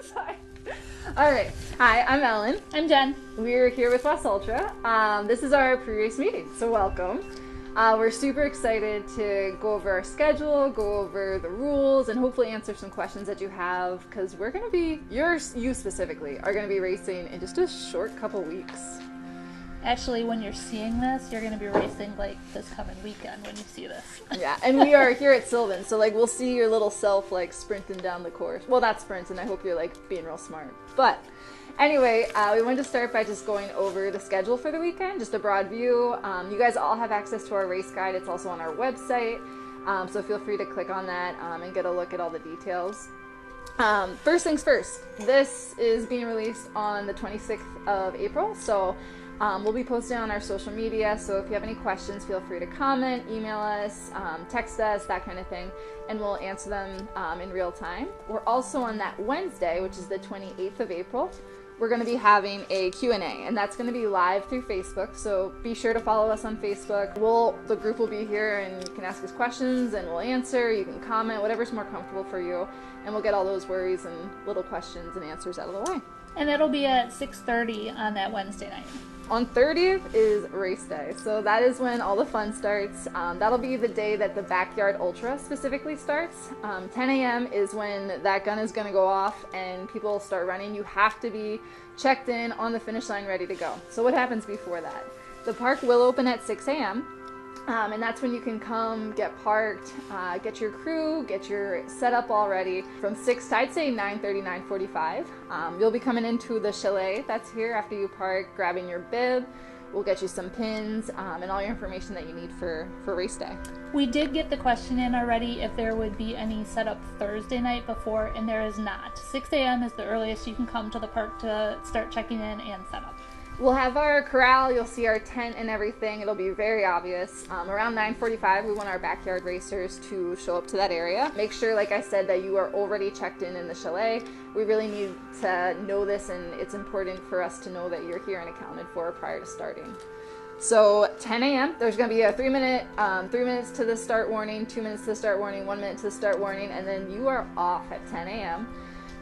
Sorry. All right. Hi, I'm Ellen. I'm Jen. We're here with WausaUltra. This is our pre-race meeting, so welcome. We're super excited to go over our schedule, go over the rules, and hopefully answer some questions that you have, because we're going to be, you specifically, are going to be racing in just a short couple weeks. Actually, when you're seeing this, you're going to be racing like this coming weekend when you see this. Yeah, and we are here at Sylvan, so like we'll see your little self like sprinting down the course. Well, not sprinting, I hope you're like being real smart. But anyway, we wanted to start by just going over the schedule for the weekend, just a broad view. You guys all have access to our race guide. It's also on our website, so feel free to click on that and get a look at all the details. First things first, this is being released on the 26th of April, so we'll be posting on our social media, so if you have any questions, feel free to comment, email us, text us, that kind of thing, and we'll answer them in real time. We're also on that Wednesday, which is the 28th of April, we're going to be having a Q&A, and that's going to be live through Facebook, so be sure to follow us on Facebook. The group will be here, and you can ask us questions, and we'll answer. You can comment, whatever's more comfortable for you, and we'll get all those worries and little questions and answers out of the way. And it'll be at 6:30 on that Wednesday night. On 30th is race day, so that is when all the fun starts. That'll be the day that the Backyard Ultra specifically starts. 10 a.m. is when that gun is going to go off and people start running. You have to be checked in on the finish line, ready to go. So what happens before that? The park will open at 6 a.m. And that's when you can come, get parked, get your crew, get your setup all ready. From 6 to, I'd say 9:30, 9:45. You'll be coming into the chalet that's here after you park, grabbing your bib. We'll get you some pins and all your information that you need for race day. We did get the question in already if there would be any setup Thursday night before, and there is not. 6 a.m. is the earliest you can come to the park to start checking in and set up. We'll have our corral, you'll see our tent and everything. It'll be very obvious. Around 9:45, we want our backyard racers to show up to that area. Make sure, like I said, that you are already checked in the chalet. We really need to know this, and it's important for us to know that you're here and accounted for prior to starting. So 10 a.m., there's going to be a 3 minutes to the start warning, 2 minutes to the start warning, 1 minute to the start warning, and then you are off at 10 a.m.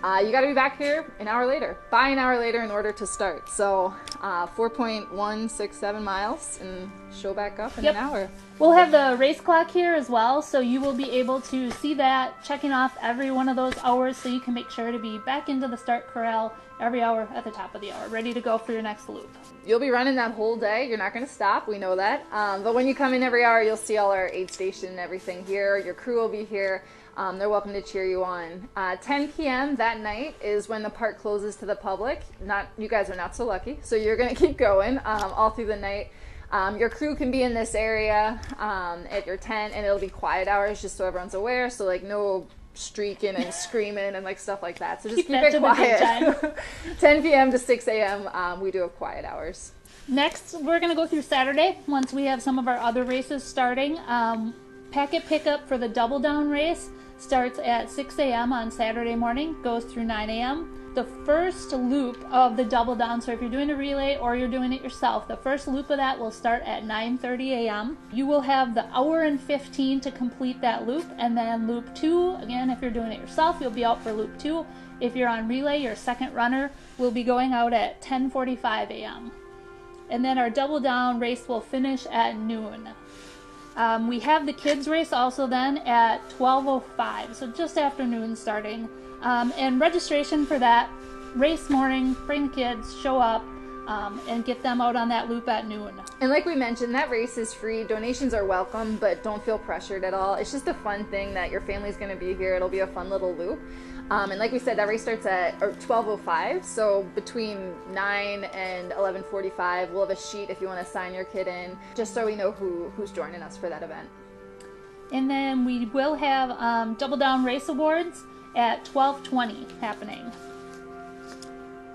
You got to be back here an hour later, by an hour later in order to start. So 4.167 miles and show back up in an hour. We'll have the race clock here as well, so you will be able to see that, checking off every one of those hours so you can make sure to be back into the start corral every hour at the top of the hour, ready to go for your next loop. You'll be running that whole day. You're not going to stop. We know that. But when you come in every hour, you'll see all our aid station and everything here. Your crew will be here. They're welcome to cheer you on. 10 p.m. that night is when the park closes to the public. You guys are not so lucky, so you're going to keep going all through the night. Your crew can be in this area at your tent, and it'll be quiet hours just so everyone's aware, so like no streaking and screaming and like stuff like that. So just keep it quiet. 10 p.m. to 6 a.m. We do have quiet hours. Next, we're going to go through Saturday once we have some of our other races starting. Packet pickup for the DoubleDown race starts at 6 a.m. on Saturday morning, goes through 9 a.m. The first loop of the DoubleDown, so if you're doing a relay or you're doing it yourself, the first loop of that will start at 9:30 a.m. You will have the hour and 15 to complete that loop, and then loop 2, again, if you're doing it yourself, you'll be out for loop 2. If you're on relay, your second runner will be going out at 10:45 a.m. And then our DoubleDown race will finish at noon. We have the kids race also then at 12:05, so just after noon starting. And registration for that race morning, bring the kids, show up, and get them out on that loop at noon. And like we mentioned, that race is free. Donations are welcome, but don't feel pressured at all. It's just a fun thing that your family's going to be here. It'll be a fun little loop. And like we said, that race starts at 12:05, so between 9 and 11:45, we'll have a sheet if you want to sign your kid in, just so we know who's joining us for that event. And then we will have DoubleDown Race Awards at 12:20 happening.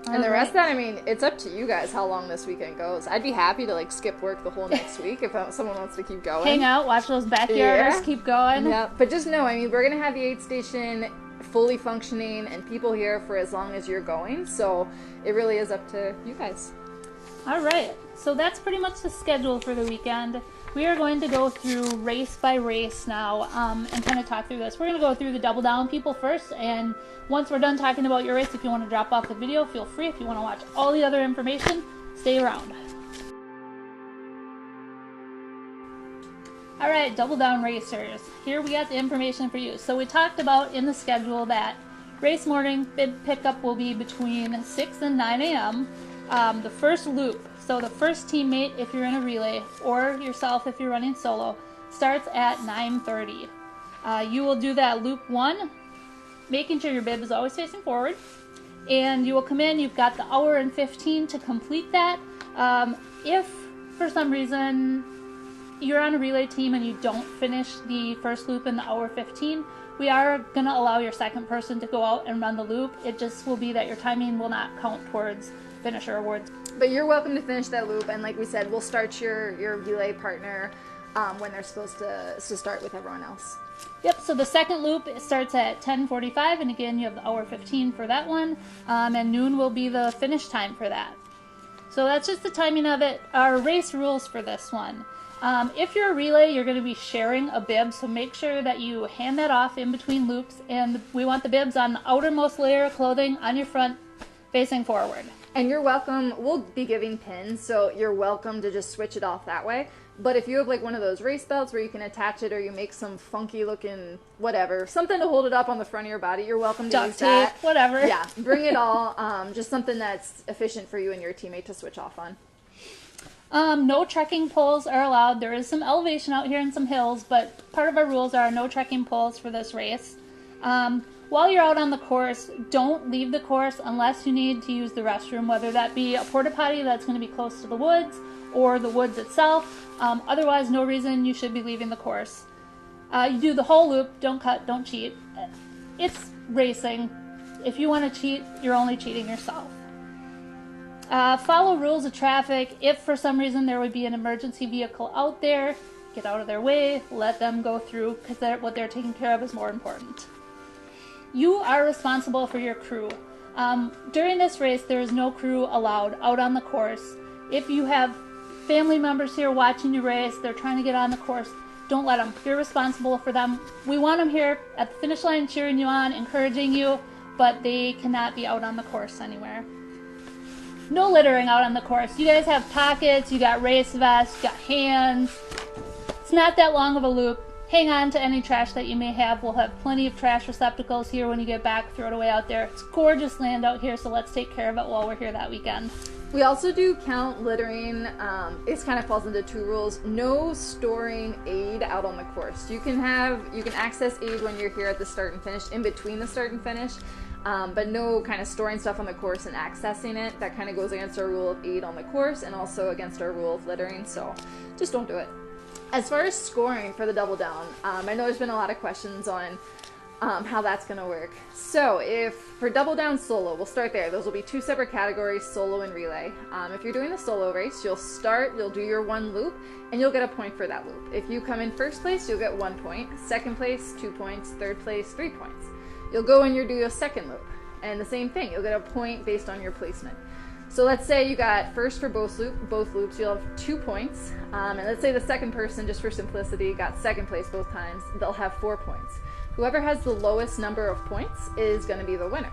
And the rest of that, I mean, it's up to you guys how long this weekend goes. I'd be happy to like skip work the whole next week if someone wants to keep going. Hang out, watch those backyarders, keep going. Yeah, but just know, I mean, we're going to have the aid station fully functioning and people here for as long as you're going, so it really is up to you guys. All right, so that's pretty much the schedule for the weekend. we are going to go through race by race now and kind of talk through this. We're going to go through the double down people first, and once we're done talking about your race, if you want to drop off the video, feel free. If you want to watch all the other information, stay around. All right, double down racers. Here we got the information for you. So we talked about in the schedule that race morning bib pickup will be between 6 and 9 a.m. The first loop, so the first teammate if you're in a relay, or yourself if you're running solo, starts at 9:30. You will do that loop 1, making sure your bib is always facing forward. And you will come in, you've got the hour and 15 to complete that. If for some reason you're on a relay team and you don't finish the first loop in the hour 15, we are going to allow your second person to go out and run the loop. It just will be that your timing will not count towards finisher awards. But you're welcome to finish that loop, and like we said, we'll start your relay partner when they're supposed to start with everyone else. Yep, so the second loop starts at 10:45, and again you have the hour 15 for that one, and noon will be the finish time for that. So that's just the timing of it. Our race rules for this one. If you're a relay, you're going to be sharing a bib, so make sure that you hand that off in between loops, and we want the bibs on the outermost layer of clothing on your front, facing forward. And you're welcome, we'll be giving pins, so you're welcome to just switch it off that way. But if you have like one of those race belts where you can attach it, or you make some funky looking whatever, something to hold it up on the front of your body, you're welcome to use that. Whatever. Yeah, bring it all. Just something that's efficient for you and your teammate to switch off on. No trekking poles are allowed. There is some elevation out here and some hills, but part of our rules are no trekking poles for this race. While you're out on the course, don't leave the course unless you need to use the restroom, whether that be a porta potty that's going to be close to the woods or the woods itself. Otherwise, no reason you should be leaving the course. You do the whole loop. Don't cut, don't cheat. It's racing. If you want to cheat, you're only cheating yourself. Follow rules of traffic. If for some reason there would be an emergency vehicle out there, get out of their way, let them go through, because what they're taking care of is more important. You are responsible for your crew. During this race, there is no crew allowed out on the course. If you have family members here watching your race, they're trying to get on the course, don't let them. You're responsible for them. We want them here at the finish line cheering you on, encouraging you, but they cannot be out on the course anywhere. No littering out on the course. You guys have pockets, you got race vests, you got hands. It's not that long of a loop. Hang on to any trash that you may have. We'll have plenty of trash receptacles here when you get back. Throw it away out there. It's gorgeous land out here, so let's take care of it while we're here that weekend. We also do count littering. It kind of falls into 2 rules. No storing aid out on the course. You can access aid when you're here at the start and finish, in between the start and finish. But no kind of storing stuff on the course and accessing it. That kind of goes against our rule of aid on the course and also against our rule of littering, so just don't do it. As far as scoring for the double down, I know there's been a lot of questions on how that's going to work. So if for double down solo, we'll start there. Those will be 2 separate categories, solo and relay. If you're doing the solo race, you'll do your 1 loop, and you'll get a point for that loop. If you come in first place, you'll get 1 point. Second place, 2 points. Third place, 3 points. You'll go and you do your second loop, and the same thing. You'll get a point based on your placement. So let's say you got first for both loops, you'll have 2 points. And let's say the second person, just for simplicity, got second place both times. They'll have 4 points. Whoever has the lowest number of points is going to be the winner.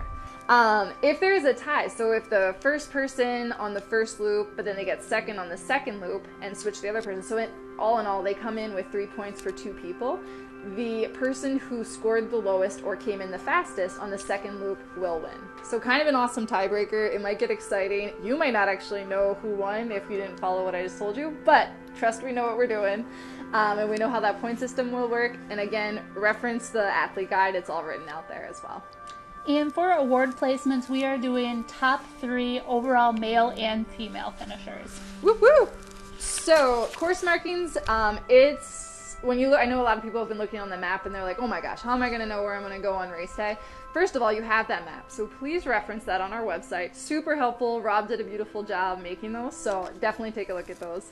If there's a tie, so if the first person on the first loop, but then they get second on the second loop and switch the other person, so all in all, they come in with 3 points for 2 people, the person who scored the lowest or came in the fastest on the second loop will win. So kind of an awesome tiebreaker. It might get exciting. You might not actually know who won if you didn't follow what I just told you, but trust we know what we're doing. And we know how that point system will work. And again, reference the athlete guide. It's all written out there as well. And for award placements, we are doing top 3 overall male and female finishers. Woo woo! So course markings, it's when you look, I know a lot of people have been looking on the map and they're like, oh my gosh, how am I going to know where I'm going to go on race day? First of all, you have that map, so please reference that on our website. Super helpful. Rob did a beautiful job making those, so definitely take a look at those.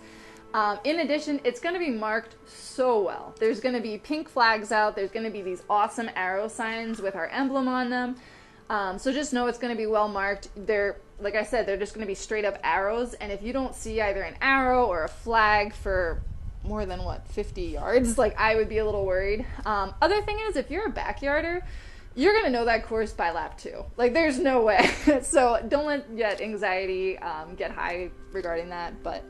In addition, it's going to be marked so well. There's going to be pink flags out. There's going to be these awesome arrow signs with our emblem on them. So just know it's going to be well marked. They're, like I said, they're just going to be straight up arrows. And if you don't see either an arrow or a flag for more than 50 yards, like I would be a little worried. Other thing is, if you're a backyarder, you're gonna know that course by lap 2. Like there's no way. So don't let that anxiety get high regarding that, but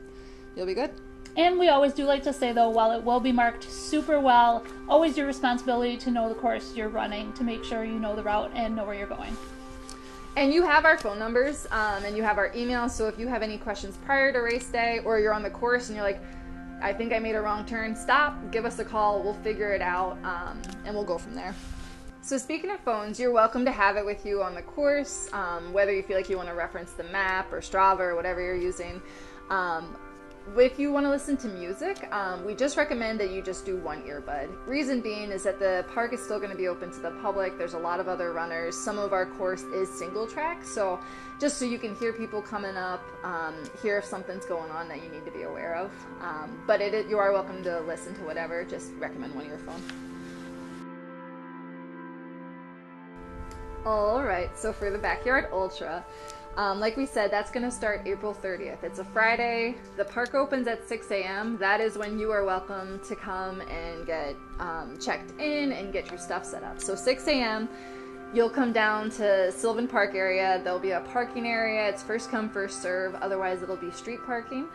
you'll be good. And we always do like to say, though, while it will be marked super well, always your responsibility to know the course you're running, to make sure you know the route and know where you're going. And you have our phone numbers, and you have our email, so if you have any questions prior to race day, or you're on the course and you're like, I think I made a wrong turn, stop, give us a call, we'll figure it out, and we'll go from there. So speaking of phones, you're welcome to have it with you on the course, whether you feel like you want to reference the map or Strava or whatever you're using. If you want to listen to music, we just recommend that you just do one earbud. Reason being is that the park is still going to be open to the public. There's a lot of other runners. Some of our course is single track, so just so you can hear people coming up, hear if something's going on that you need to be aware of. But you are welcome to listen to whatever. Just recommend one earphone. Alright, so for the Backyard Ultra, like we said, that's going to start April 30th. It's a Friday. The park opens at 6 a.m. That is when you are welcome to come and get checked in and get your stuff set up. So 6 a.m., you'll come down to Sylvan Park area. There'll be a parking area. It's first come, first serve. Otherwise, it'll be street parking.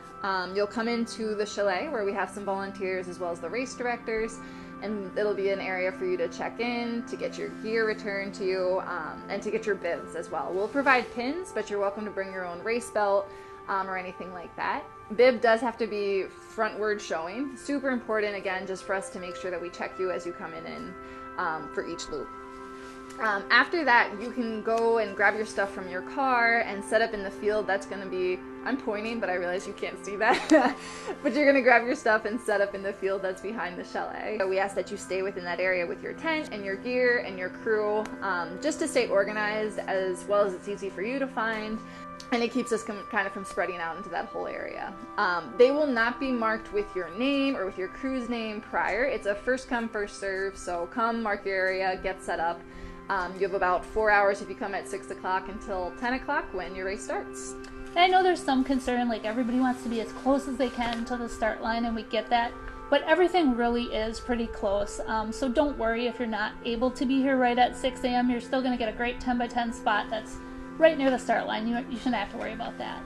You'll come into the chalet where we have some volunteers as well as the race directors. And it'll be an area for you to check in, to get your gear returned to you, and to get your bibs as well. We'll provide pins, but you're welcome to bring your own race belt or anything like that. Bib does have to be frontward showing. Super important, again, just for us to make sure that we check you as you come in for each loop. After that, you can go and grab your stuff from your car and set up in the field. That's going to be, I'm pointing, but I realize you can't see that. But you're going to grab your stuff and set up in the field that's behind the chalet. So we ask that you stay within that area with your tent and your gear and your crew, just to stay organized as well as it's easy for you to find. And it keeps us kind of from spreading out into that whole area. They will not be marked with your name or with your crew's name prior. It's a first come, first serve. So come, mark your area, get set up. You have about 4 hours if you come at 6 o'clock until 10 o'clock when your race starts. And I know there's some concern, like everybody wants to be as close as they can to the start line, and we get that. But everything really is pretty close. So don't worry if you're not able to be here right at 6 a.m. You're still going to get a great 10 by 10 spot that's right near the start line. You shouldn't have to worry about that.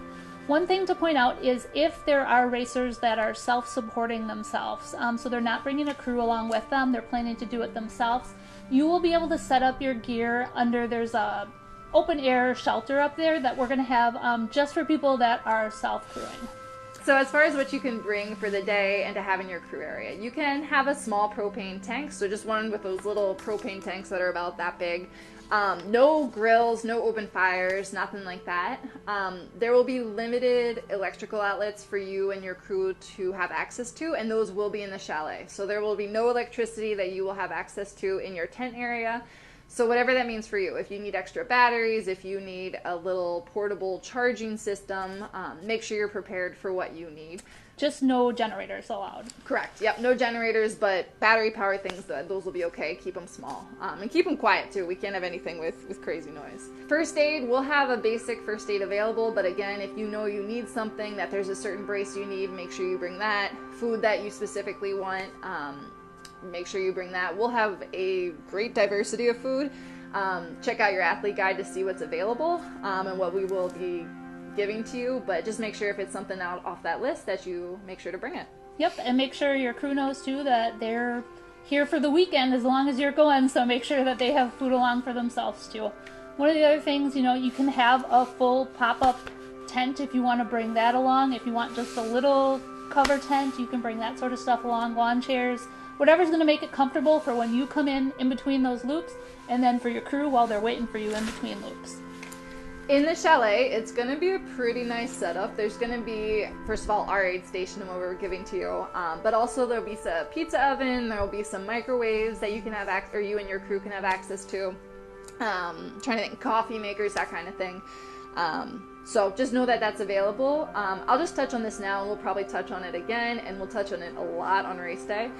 One thing to point out is if there are racers that are self-supporting themselves, so they're not bringing a crew along with them, they're planning to do it themselves, you will be able to set up your gear there's a open air shelter up there that we're going to have just for people that are self-crewing. So as far as what you can bring for the day and to have in your crew area, you can have a small propane tank, so just one with those little propane tanks that are about that big. No grills, no open fires, nothing like that. There will be limited electrical outlets for you and your crew to have access to, and those will be in the chalet. So there will be no electricity that you will have access to in your tent area. So whatever that means for you, if you need extra batteries, if you need a little portable charging system, make sure you're prepared for what you need. Just no generators allowed. Correct. Yep, no generators, but battery-powered things, those will be okay. Keep them small. And keep them quiet, too. We can't have anything with crazy noise. First aid, we'll have a basic first aid available, but again, if you know you need something, that there's a certain brace you need, make sure you bring that. Food that you specifically want, make sure you bring that. We'll have a great diversity of food. Check out your athlete guide to see what's available and what we will be giving to you, but just make sure if it's something out off that list that you make sure to bring it. Yep, and make sure your crew knows too that they're here for the weekend as long as you're going, so make sure that they have food along for themselves too. One of the other things, you can have a full pop-up tent if you want to bring that along. If you want just a little cover tent, you can bring that sort of stuff along, lawn chairs, whatever's going to make it comfortable for when you come in between those loops, and then for your crew while they're waiting for you in between loops. In the chalet, it's going to be a pretty nice setup. There's going to be, first of all, our aid station and what we're giving to you, but also there'll be a pizza oven, there'll be some microwaves that you can have or you and your crew can have access to. Trying to think, coffee makers, that kind of thing. So just know that that's available. I'll just touch on this now, and we'll probably touch on it again, and we'll touch on it a lot on race day.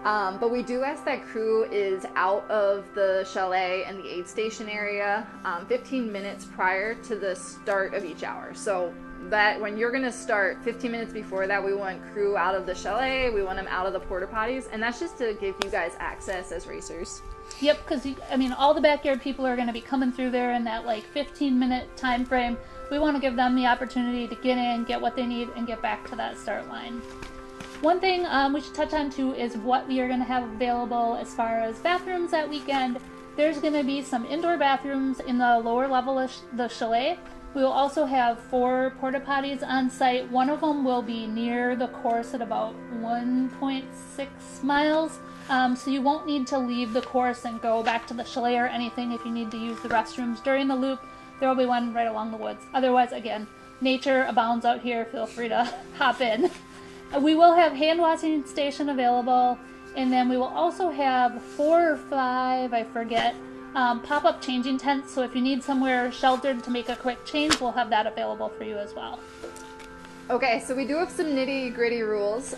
But we do ask that crew is out of the chalet and the aid station area 15 minutes prior to the start of each hour. So that when you're going to start 15 minutes before that, we want crew out of the chalet, we want them out of the porta potties, and that's just to give you guys access as racers. Yep, because I mean, all the backyard people are going to be coming through there in that like 15-minute time frame. We want to give them the opportunity to get in, get what they need, and get back to that start line. One thing we should touch on too is what we are going to have available as far as bathrooms that weekend. There's going to be some indoor bathrooms in the lower level of the chalet. We will also have 4 porta potties on site. One of them will be near the course at about 1.6 miles. So you won't need to leave the course and go back to the chalet or anything if you need to use the restrooms during the loop. There will be one right along the woods. Otherwise, again, nature abounds out here. Feel free to hop in. We will have hand washing station available, and then we will also have 4 or 5, I forget, pop-up changing tents. So if you need somewhere sheltered to make a quick change, we'll have that available for you as well. Okay, so we do have some nitty-gritty rules.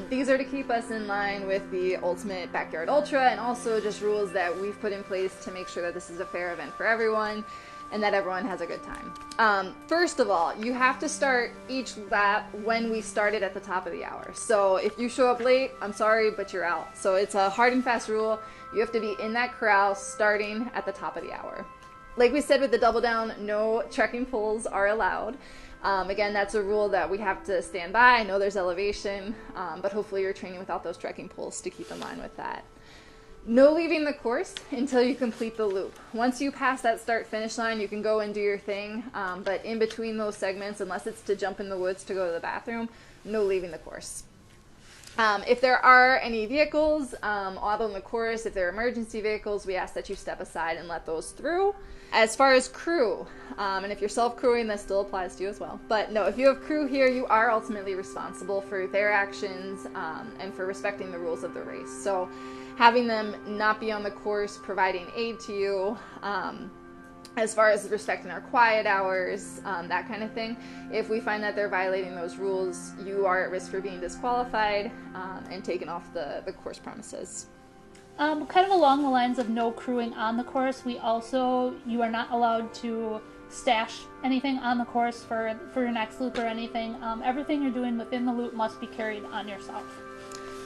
These are to keep us in line with the Ultimate Backyard Ultra, and also just rules that we've put in place to make sure that this is a fair event for everyone and that everyone has a good time. First of all, you have to start each lap when we started at the top of the hour. So if you show up late, I'm sorry, but you're out. So it's a hard and fast rule. You have to be in that corral starting at the top of the hour. Like we said with the DoubleDown, no trekking poles are allowed. Again, that's a rule that we have to stand by. I know there's elevation, but hopefully you're training without those trekking poles to keep in line with that. No leaving the course until you complete the loop. Once you pass that start-finish line, you can go and do your thing, but in between those segments, unless it's to jump in the woods to go to the bathroom, no leaving the course. If there are any vehicles out on the course, if there are emergency vehicles, we ask that you step aside and let those through. As far as crew, and if you're self-crewing, that still applies to you as well. But no, if you have crew here, you are ultimately responsible for their actions and for respecting the rules of the race. So having them not be on the course, providing aid to you, as far as respecting our quiet hours, that kind of thing. If we find that they're violating those rules, you are at risk for being disqualified and taken off the course premises. Kind of along the lines of no crewing on the course, you are not allowed to stash anything on the course for your next loop or anything. Everything you're doing within the loop must be carried on yourself.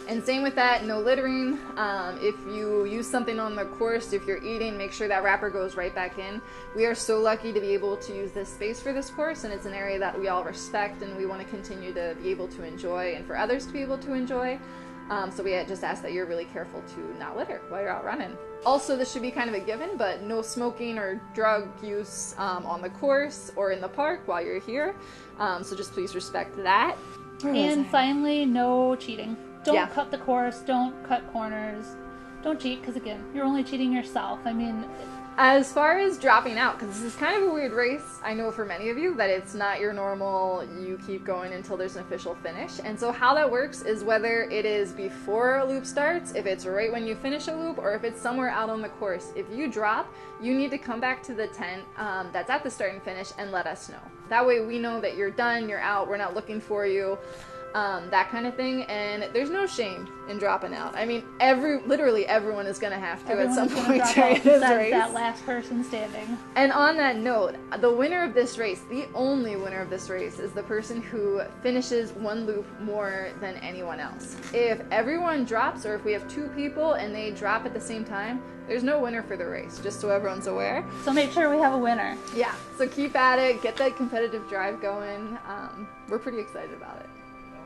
And same with that, no littering. If you use something on the course, if you're eating, make sure that wrapper goes right back in. We are so lucky to be able to use this space for this course, and it's an area that we all respect and we want to continue to be able to enjoy and for others to be able to enjoy. So we just ask that you're really careful to not litter while you're out running. Also, this should be kind of a given, but no smoking or drug use on the course or in the park while you're here. So just please respect that. And finally, no cheating. Don't cut the course, don't cut corners, don't cheat, because again, you're only cheating yourself. I mean, as far as dropping out, because this is kind of a weird race, I know for many of you that it's not your normal, you keep going until there's an official finish. And so how that works is whether it is before a loop starts, if it's right when you finish a loop, or if it's somewhere out on the course. If you drop, you need to come back to the tent that's at the start and finish and let us know. That way we know that you're done, you're out, we're not looking for you. That kind of thing, and there's no shame in dropping out. I mean, literally everyone is going to have to at some point during this race. That last person standing. And on that note, the winner of this race, the only winner of this race, is the person who finishes one loop more than anyone else. If everyone drops, or if we have 2 people and they drop at the same time, there's no winner for the race, just so everyone's aware. So make sure we have a winner. Yeah, so keep at it, get that competitive drive going. We're pretty excited about it.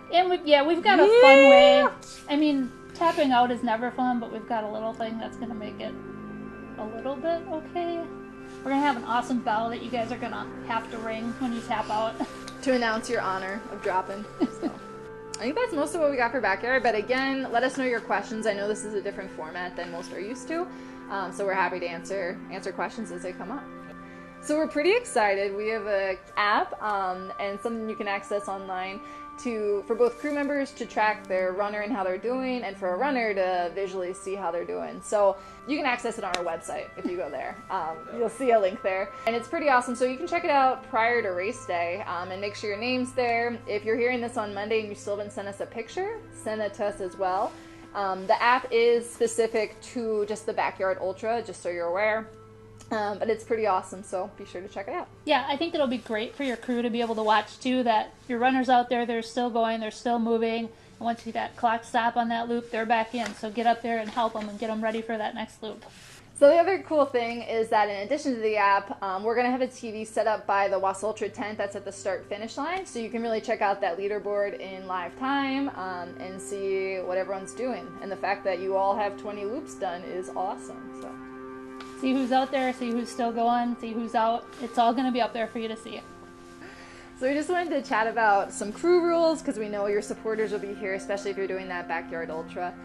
And we've got a fun way. I mean, tapping out is never fun, but we've got a little thing that's going to make it a little bit okay. We're going to have an awesome bell that you guys are going to have to ring when you tap out. To announce your honor of dropping. So, I think that's most of what we got for Backyard, but again, let us know your questions. I know this is a different format than most are used to, so we're happy to answer questions as they come up. So we're pretty excited. We have an app and something you can access online for both crew members to track their runner and how they're doing, and for a runner to visually see how they're doing. So you can access it on our website if you go there. You'll see a link there. And it's pretty awesome. So you can check it out prior to race day and make sure your name's there. If you're hearing this on Monday and you still haven't sent us a picture, send it to us as well. The app is specific to just the Backyard Ultra, just so you're aware. But it's pretty awesome, so be sure to check it out. Yeah, I think it'll be great for your crew to be able to watch too, that your runners out there, they're still going, they're still moving. And once you got clock stop on that loop, they're back in. So get up there and help them and get them ready for that next loop. So the other cool thing is that in addition to the app, we're going to have a TV set up by the WausaUltra tent that's at the start-finish line. So you can really check out that leaderboard in live time and see what everyone's doing. And the fact that you all have 20 loops done is awesome. So see who's out there, see who's still going, see who's out. It's all going to be up there for you to see. So we just wanted to chat about some crew rules because we know your supporters will be here, especially if you're doing that backyard ultra.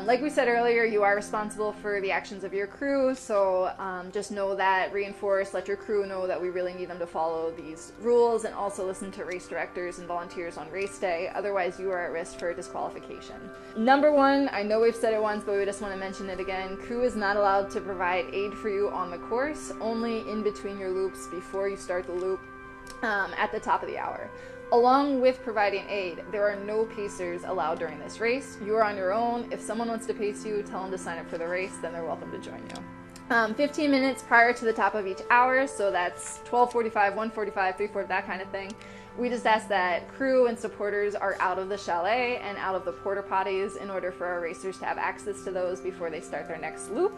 Like we said earlier, you are responsible for the actions of your crew, so just know that, reinforce, let your crew know that we really need them to follow these rules, and also listen to race directors and volunteers on race day, otherwise you are at risk for disqualification. Number one, I know we've said it once, but we just want to mention it again, crew is not allowed to provide aid for you on the course, only in between your loops before you start the loop at the top of the hour. Along with providing aid, there are no pacers allowed during this race. You are on your own. If someone wants to pace you, tell them to sign up for the race, then they're welcome to join you. 15 minutes prior to the top of each hour, so that's 12:45, 1:45, 3:40, that kind of thing. We just ask that crew and supporters are out of the chalet and out of the porta potties in order for our racers to have access to those before they start their next loop.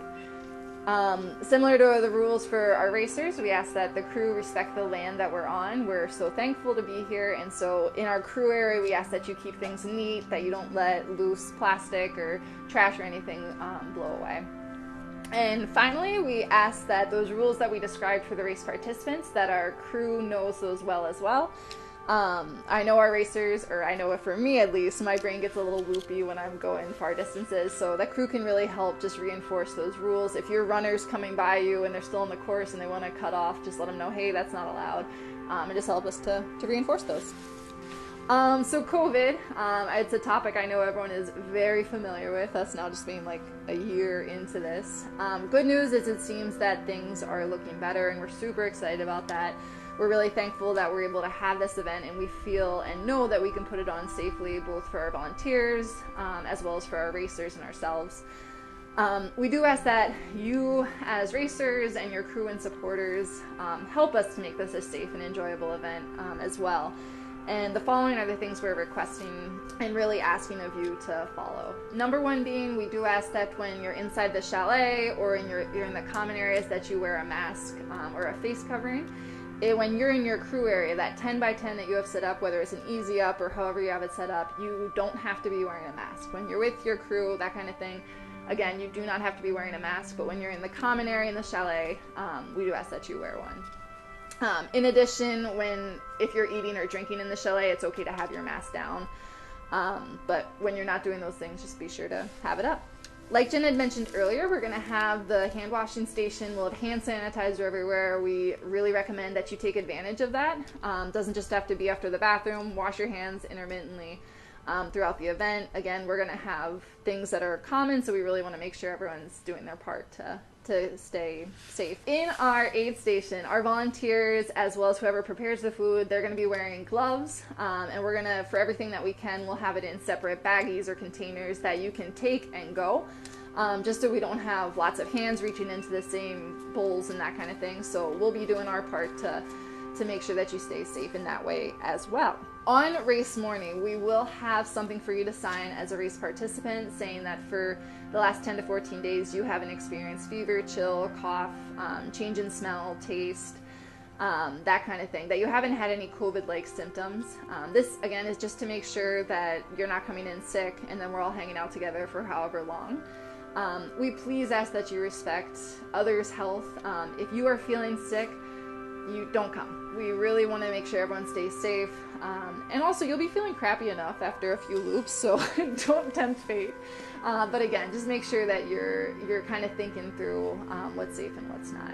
Similar to the rules for our racers, we ask that the crew respect the land that we're on. We're so thankful to be here, and so in our crew area we ask that you keep things neat, that you don't let loose plastic or trash or anything blow away. And finally, we ask that those rules that we described for the race participants, that our crew knows those well as well. I know our racers, or I know it for me at least, my brain gets a little loopy when I'm going far distances, so that crew can really help just reinforce those rules. If your runner's coming by you and they're still in the course and they want to cut off, just let them know, hey, that's not allowed, and just help us to reinforce those. So COVID, it's a topic I know everyone is very familiar with, us now just being like a year into this. Good news is it seems that things are looking better, and we're super excited about that. We're really thankful that we're able to have this event, and we feel and know that we can put it on safely, both for our volunteers as well as for our racers and ourselves. We do ask that you as racers and your crew and supporters help us to make this a safe and enjoyable event as well. And the following are the things we're requesting and really asking of you to follow. Number one being, we do ask that when you're inside the chalet or you're in the common areas that you wear a mask or a face covering. When you're in your crew area, that 10 by 10 that you have set up, whether it's an easy up or however you have it set up, you don't have to be wearing a mask. When you're with your crew, that kind of thing, again, you do not have to be wearing a mask, but when you're in the common area in the chalet, we do ask that you wear one. In addition, if you're eating or drinking in the chalet, it's okay to have your mask down. But when you're not doing those things, just be sure to have it up. Like Jen had mentioned earlier, we're going to have the hand washing station. We'll have hand sanitizer everywhere. We really recommend that you take advantage of that. Doesn't just have to be after the bathroom. Wash your hands intermittently throughout the event. Again, we're going to have things that are common, so we really want to make sure everyone's doing their part to stay safe. In our aid station, our volunteers, as well as whoever prepares the food, they're going to be wearing gloves, and we're going to, for everything that we can, we'll have it in separate baggies or containers that you can take and go, just so we don't have lots of hands reaching into the same bowls and that kind of thing. So we'll be doing our part to make sure that you stay safe in that way as well. On race morning, we will have something for you to sign as a race participant, saying that for the last 10 to 14 days you haven't experienced fever, chill, cough, change in smell, taste, that kind of thing, that you haven't had any COVID-like symptoms. This, again, is just to make sure that you're not coming in sick and then we're all hanging out together for however long. We please ask that you respect others' health. If you are feeling sick, you don't come. We really want to make sure everyone stays safe. And also, you'll be feeling crappy enough after a few loops, so don't tempt fate. But again, just make sure that you're kind of thinking through what's safe and what's not.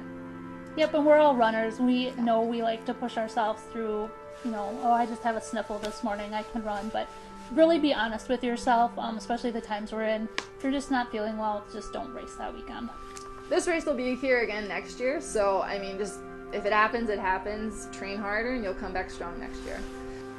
Yep, and we're all runners. We know we like to push ourselves through, oh, I just have a sniffle this morning, I can run. But really be honest with yourself, especially the times we're in. If you're just not feeling well, just don't race that weekend. This race will be here again next year, so I mean, just if it happens, it happens. Train harder and you'll come back strong next year.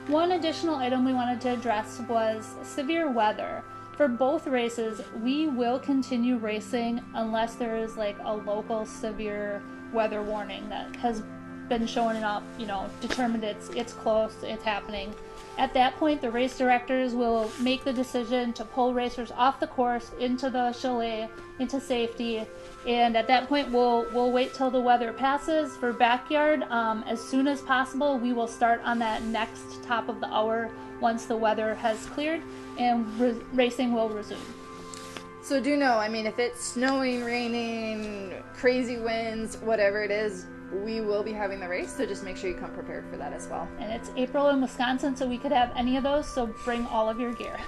One additional item we wanted to address was severe weather. For both races, we will continue racing unless there is like a local severe weather warning that has been showing up, determined it's close, it's happening. At that point, the race directors will make the decision to pull racers off the course into the chalet, into safety, and at that point we'll wait till the weather passes. For backyard, as soon as possible, we will start on that next top of the hour once the weather has cleared, and racing will resume. So do know, if it's snowing, raining, crazy winds, whatever it is, we will be having the race, so just make sure you come prepared for that as well. And it's April in Wisconsin, so we could have any of those, so bring all of your gear.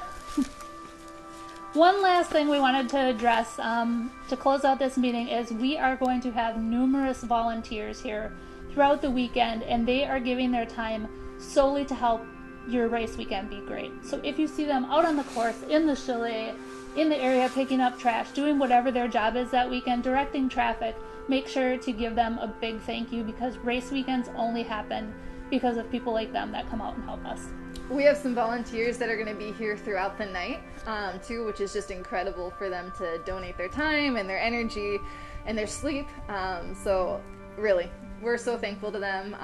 One last thing we wanted to address to close out this meeting is we are going to have numerous volunteers here throughout the weekend, and they are giving their time solely to help your race weekend be great. So if you see them out on the course, in the chalet, in the area picking up trash, doing whatever their job is that weekend, directing traffic, make sure to give them a big thank you, because race weekends only happen because of people like them that come out and help us. We have some volunteers that are going to be here throughout the night too, which is just incredible for them to donate their time and their energy and their sleep. So really, we're so thankful to them,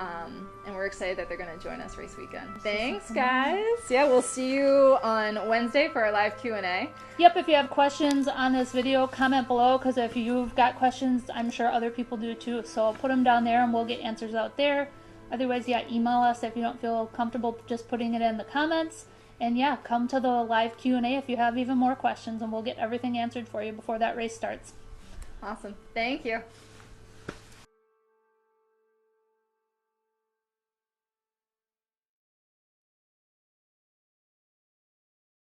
and we're excited that they're going to join us race weekend. Thanks, guys. Yeah, we'll see you on Wednesday for our live Q&A. Yep, if you have questions on this video, comment below, because if you've got questions, I'm sure other people do too. So I'll put them down there and we'll get answers out there. Otherwise, yeah, email us if you don't feel comfortable just putting it in the comments. And yeah, come to the live Q&A if you have even more questions, and we'll get everything answered for you before that race starts. Awesome. Thank you.